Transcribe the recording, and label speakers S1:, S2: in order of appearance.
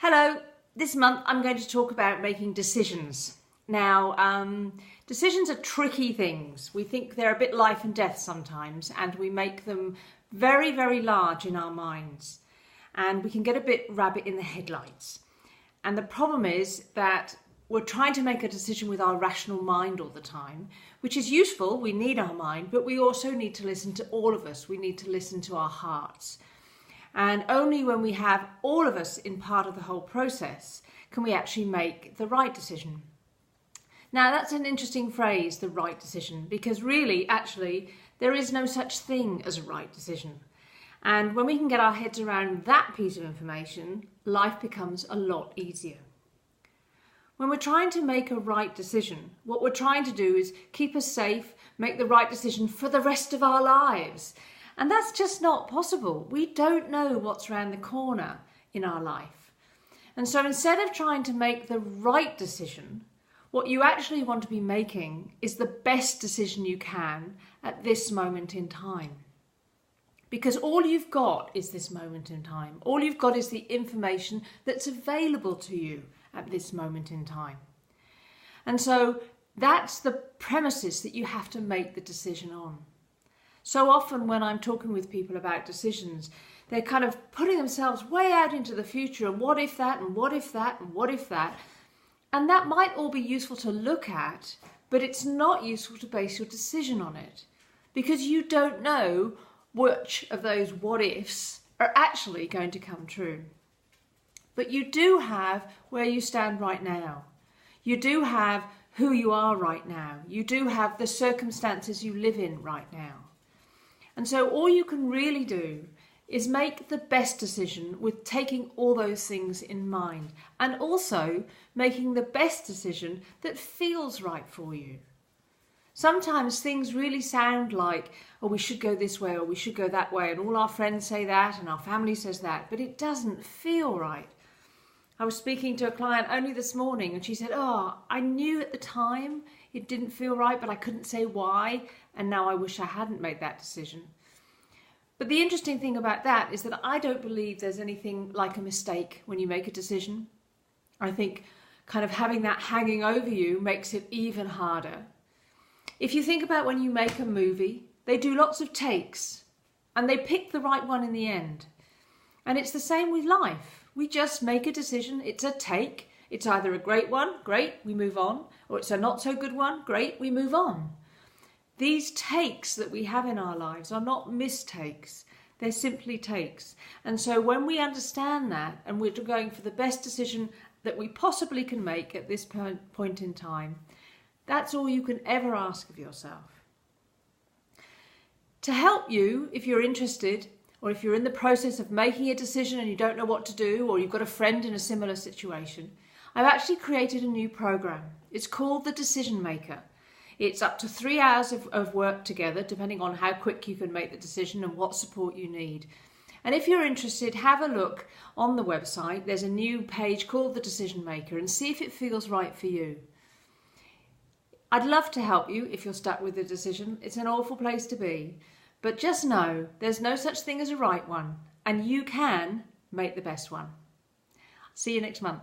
S1: Hello, this month I'm going to talk about making decisions. Now, decisions are tricky things. We think they're a bit life and death sometimes, and we make them very, very large in our minds. And we can get a bit rabbit in the headlights. And the problem is that we're trying to make a decision with our rational mind all the time, which is useful. We need our mind, but we also need to listen to all of us. We need to listen to our hearts. And only when we have all of us in part of the whole process can we actually make the right decision. Now, that's an interesting phrase, the right decision, because really, actually, there is no such thing as a right decision. And when we can get our heads around that piece of information, life becomes a lot easier. When we're trying to make a right decision, what we're trying to do is keep us safe, make the right decision for the rest of our lives. And that's just not possible. We don't know what's around the corner in our life. And so instead of trying to make the right decision, what you actually want to be making is the best decision you can at this moment in time. Because all you've got is this moment in time. All you've got is the information that's available to you at this moment in time. And so that's the premises that you have to make the decision on. So often when I'm talking with people about decisions, they're kind of putting themselves way out into the future and what if that and what if that and what if that. And that might all be useful to look at, but it's not useful to base your decision on it because you don't know which of those what ifs are actually going to come true. But you do have where you stand right now. You do have who you are right now. You do have the circumstances you live in right now. And so all you can really do is make the best decision with taking all those things in mind and also making the best decision that feels right for you. Sometimes things really sound like, oh, we should go this way or we should go that way, and all our friends say that and our family says that, but it doesn't feel right. I was speaking to a client only this morning and she said, oh, I knew at the time it didn't feel right, but I couldn't say why, and now I wish I hadn't made that decision. But the interesting thing about that is that I don't believe there's anything like a mistake when you make a decision. I think kind of having that hanging over you makes it even harder. If you think about when you make a movie, they do lots of takes and they pick the right one in the end. And it's the same with life. We just make a decision, it's a take. It's either a great one, great, we move on, or it's a not so good one, great, we move on. These takes that we have in our lives are not mistakes, they're simply takes. And so when we understand that and we're going for the best decision that we possibly can make at this point in time, that's all you can ever ask of yourself. To help you, if you're interested, or if you're in the process of making a decision and you don't know what to do, or you've got a friend in a similar situation, I've actually created a new program. It's called The Decision Maker. It's up to 3 hours of work together, depending on how quick you can make the decision and what support you need. And if you're interested, have a look on the website. There's a new page called The Decision Maker and see if it feels right for you. I'd love to help you if you're stuck with a decision. It's an awful place to be. But just know there's no such thing as a right one, and you can make the best one. See you next month.